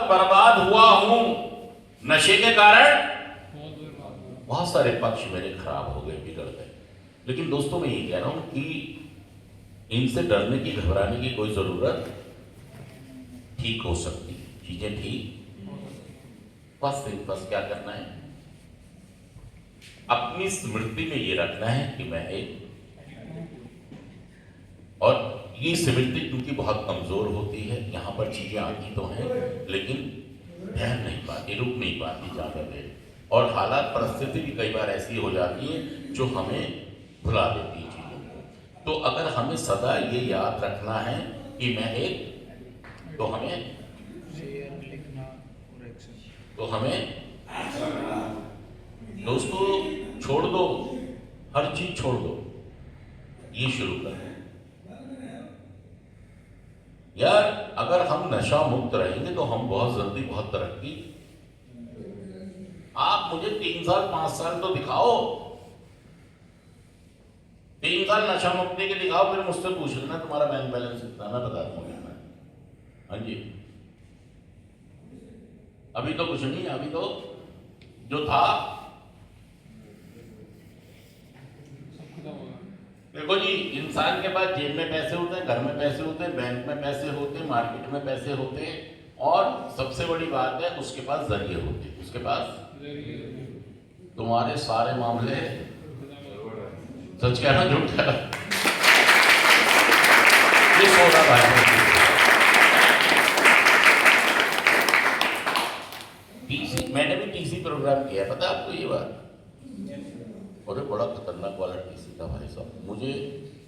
बर्बाद हुआ हूं नशे के कारण, बहुत सारे पक्ष मेरे खराब हो गए, बिगड़ गए। लेकिन दोस्तों मैं ये कह रहा हूं कि इनसे डरने की, घबराने की कोई जरूरत, ठीक हो सकती चीजें ठीक। बस क्या करना है, अपनी स्मृति में ये रखना है कि मैं एक, और ये स्मृति क्योंकि बहुत कमजोर होती है, यहां पर चीजें आती तो हैं लेकिन ठहर नहीं पाती, रुक नहीं पाती ज्यादा देर, और हालात परिस्थिति भी कई बार ऐसी हो जाती है जो हमें भुला देती है चीजों को। तो अगर हमें सदा ये याद रखना है कि मैं एक, तो हमें दोस्तों छोड़ दो, हर चीज छोड़ दो, ये शुरू करें यार। अगर हम नशा मुक्त रहेंगे तो हम बहुत जल्दी बहुत तरक्की, आप मुझे 3 साल 5 साल तो दिखाओ, 3 साल नशा मुक्ति के दिखाओ, फिर मुझसे पूछ लेना तुम्हारा बैंक बैलेंस कितना, मैं बता दूंगा। हाँ जी, अभी तो कुछ नहीं, अभी तो जो था, देखो जी, इंसान के पास जेब में पैसे होते हैं, घर में पैसे होते हैं, बैंक में पैसे होते हैं, मार्केट में पैसे होते हैं, और सबसे बड़ी बात है उसके पास जरिए होते हैं, उसके पास तुम्हारे सारे मामले, सच कहना झूठ कहना, ये सोना भाई। मैंने भी टीसी प्रोग्राम किया, पता है आपको ये बात, और बड़ा खतरनाक वाला टीसी था भाई साहब।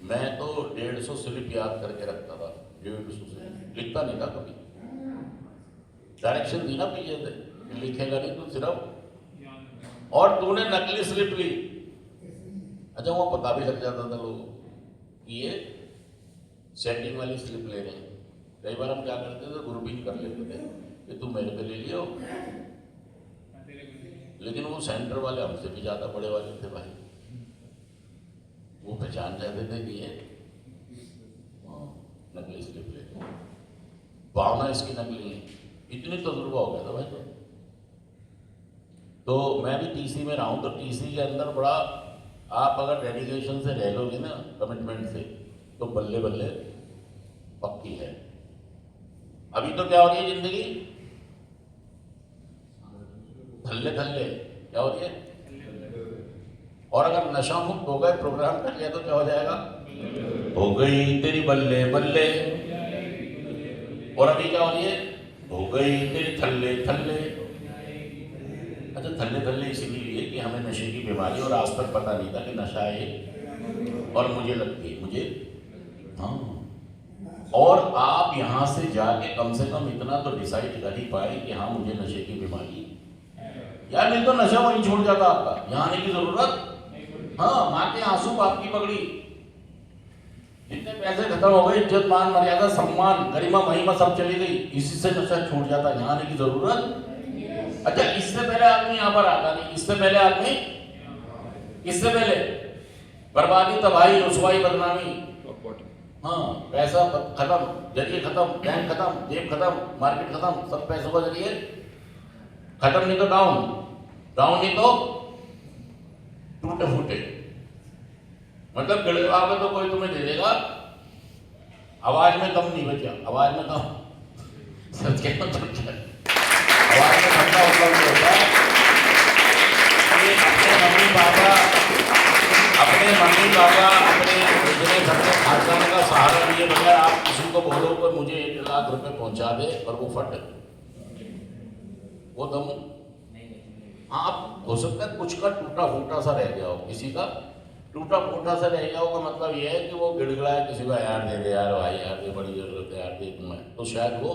मैं तो 150 स्लिप याद करके रखता था, 150 स्लिप लिखता नहीं था कभी, डायरेक्शन दी ना पीछे से, लिखेगा नहीं तो सिर्फ, और तूने नकली स्लिप ली, अच्छा वो पता भी लग जाता था लोगों कि ये सेटिंग वाली स्लिप ले रहे हैं। कई बार हम क्या करते थे, ग्रुपिंग कर लेते थे कि तुम मेरे पे ले लियो, लेकिन वो सेंटर वाले हमसे भी ज्यादा बड़े वाले थे भाई, वो पहचान जाते थे कि ये नकली स्लिप ले, भावना इसकी नकली है, इतनी तजुर्बा हो गया था भाई। तो मैं भी टीसी में रहा हूं, तो टीसी के अंदर बड़ा, आप अगर डेडिकेशन से रह लोगे ना, कमिटमेंट से, तो बल्ले बल्ले पक्की है। अभी तो क्या हो रही है जिंदगी, थल्ले थल्ले, क्या हो रही है, और अगर नशा मुक्त हो गए, प्रोग्राम कर लिया, तो क्या हो जाएगा, हो गई तेरी बल्ले बल्ले, और अभी क्या हो रही है, हो गई तेरी थल्ले थल्ले। अच्छा, थल्ले थल्ले इसीलिए कि हमें नशे की बीमारी, और आज तक पता नहीं था कि नशा है, और मुझे लगती है, मुझे, हाँ, और आप यहां से जाके कम से कम इतना तो डिसाइड कर ही पाए कि हाँ मुझे नशे की बीमारी, यार नहीं तो नशा वहीं छोड़ जाता आपका, यहाँ आने की जरूरत, हाँ, माँ के आंसू बाप की पगड़ी, जितने पैसे खत्म हो गए, इज्जत मान मर्यादा सम्मान गरिमा महिमा सब चली गई, इसी से नशा छूट जाता, यहाँ आने की जरूरत। अच्छा, इससे पहले आदमी यहाँ पर आता नहीं, इससे पहले आदमी, इससे पहले बर्बादी, तबाही, रुसवाई, बदनामी, हाँ, पैसा खत्म, जरिए खत्म, बैंक खत्म, जेब खत्म, मार्केट खत्म, सब पैसों का जरिए खत्म, नहीं तो डाउन, डाउन नहीं तो टूटे फूटे, मतलब गिड़वा में तो कोई तुम्हें दे देगा, आवाज में कम नहीं बचा, आवाज में कम, सच कहना तो क्या, आवाज में ठंडा उपलब्ध होता है। अपने मम्मी पापा, अपने गुजरे घर में खानदान का सहारा लिए बगैर आप किसी को बोलो कि मुझे 1 लाख रुपए पहुंचा दे, और वो फट, वो दम, आप हो सकता है कुछ का टूटा फूटा सा रह गया हो, किसी का टूटा फूटा सा रह गया हो, का मतलब ये है कि वो गिड़गिड़ाया किसी को, यार दे दे यार भाई, यार ये बड़ी जरूरत है यार, दे दूं मैं, तो शायद वो,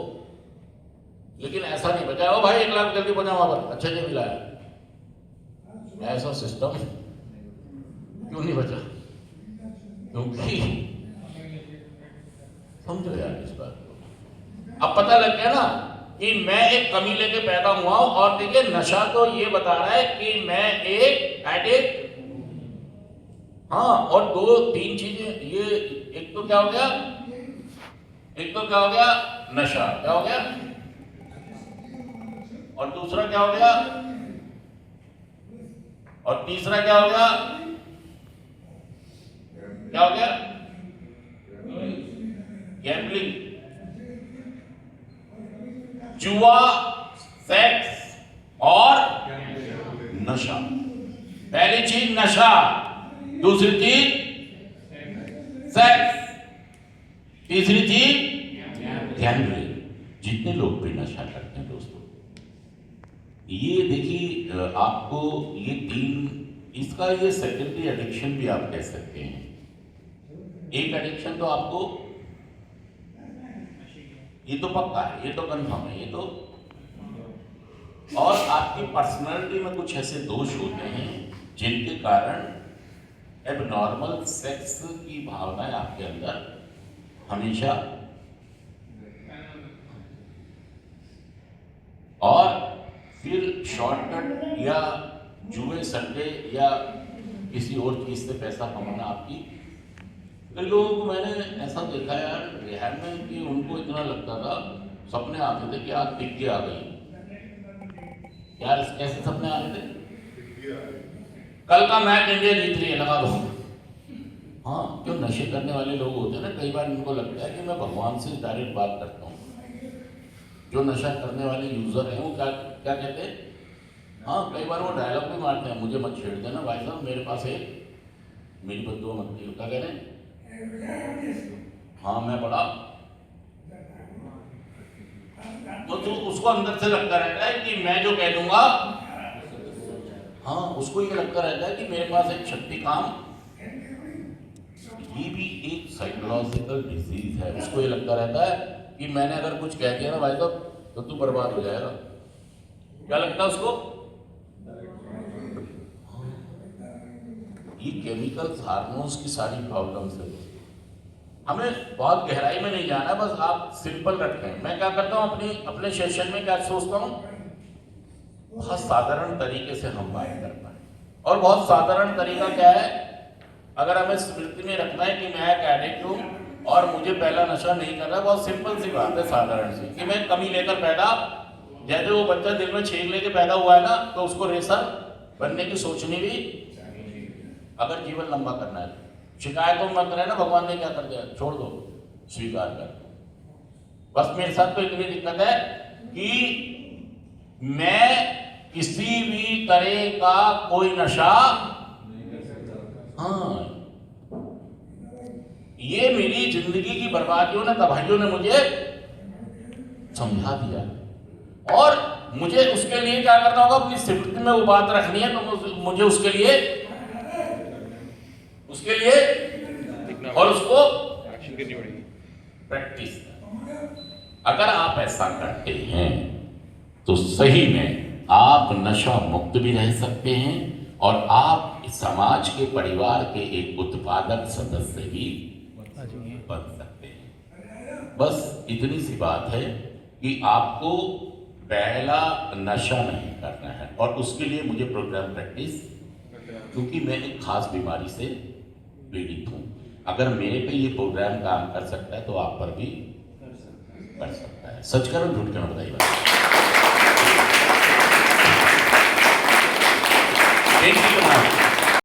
लेकिन ऐसा नहीं बचा, ओ भाई 1 लाख जल्दी पहुंचा वहां पर, अच्छा जी मिलाया, ऐसा सिस्टम क्यों नहीं बचा, क्योंकि समझो यार इस बात को, अब पता लग गया ना कि मैं एक कमी लेके पैदा हुआ हूं, और देखिए नशा तो ये बता रहा है कि मैं एक एडिक्ट, हाँ, और 2-3 चीजें, ये एक तो क्या हो गया, नशा, क्या हो गया, और दूसरा क्या हो गया, और तीसरा क्या हो गया, क्या हो गया, गैम्बलिंग, जुआ, सेक्स और नशा। पहली चीज नशा, दूसरी चीज सेक्स, तीसरी चीज गैम्बलिंग। जितने लोग भी नशा करते हैं दोस्तों, ये देखिए आपको ये तीन, इसका ये सेकेंडरी एडिक्शन भी आप कह सकते हैं। एक एडिक्शन तो आपको, ये तो पक्का है, ये तो कंफर्म है, ये तो, और आपकी पर्सनालिटी में कुछ ऐसे दोष होते हैं जिनके कारण एबनॉर्मल सेक्स की भावनाएं आपके अंदर हमेशा, और फिर शॉर्टकट या जुए सट्टे या किसी और चीज से पैसा कमाना आपकी। कई लोगों को मैंने ऐसा देखा यार रिहाब में कि उनको इतना लगता था, सपने आते थे कि आज टिक्की आ गई। यार कैसे सपने आ रहे थे, कल का मैच इंडिया जीत रही है, लगा दो। हाँ, जो नशे करने वाले लोग होते हैं ना, कई बार इनको लगता है कि मैं भगवान से डायरेक्ट बात करता हूँ। जो नशा करने वाले यूजर हैं वो क्या क्या कहते हैं, हाँ कई बार वो डायलॉग भी मारते हैं, मुझे मत छेड़ देना भाई साहब, मेरे पास है, मेरी बद्दुआ मत कीजिए। क्या कह रहे हैं, हाँ मैं बड़ा, तो उसको अंदर से लगता रहता है कि मैं जो कह दूंगा, हाँ उसको ये लगता रहता है कि मेरे पास एक शक्ति काम। ये भी एक साइकोलॉजिकल डिजीज है। उसको ये लगता रहता है कि मैंने अगर कुछ कह दिया ना भाई साहब तो तू बर्बाद हो जाएगा। क्या लगता है उसको, ये केमिकल्स, हार्मोन्स की सारी प्रॉब्लम्स है। हमें बहुत गहराई में नहीं जाना, बस आप सिंपल रखें। मैं क्या करता हूँ अपने सेशन में क्या सोचता हूँ, बहुत साधारण तरीके से हम बात कर पाए। और बहुत साधारण तरीका क्या है, अगर हमें स्मृति में रखना है कि मैं एक एडिक्ट हूँ और मुझे पहला नशा नहीं करना, बहुत सिंपल सी बात है, साधारण सी, कि मैं कमी लेकर पैदा, जैसे वो बच्चा दिल में छेद लेके पैदा हुआ है ना, तो उसको रेसर बनने की सोचनी भी, अगर जीवन लंबा करना है। शिकायतों मत रहना भगवान ने क्या कर दिया, छोड़ दो, स्वीकार कर। बस मेरे साथ तो इतनी दिक्कत है कि मैं किसी भी तरह का कोई नशा, हाँ ये मेरी जिंदगी की बर्बादियों ने, तबाहियों ने मुझे समझा दिया। और मुझे उसके लिए क्या करना होगा, अपनी स्मृति में वो बात रखनी है, तो मुझे उसके लिए और उसको प्रैक्टिस। अगर आप ऐसा करते हैं तो सही में आप नशा मुक्त भी रह सकते हैं और आप समाज के, परिवार के एक उत्पादक सदस्य भी बन सकते हैं। बस इतनी सी बात है कि आपको पहला नशा नहीं करना है, और उसके लिए मुझे प्रोग्राम प्रैक्टिस, क्योंकि मैं एक खास बीमारी से पीड़ित हूँ। अगर मेरे पे ये प्रोग्राम काम कर सकता है तो आप पर भी कर सकता है। सच करो झूठ क्यों बताइए। Thank you.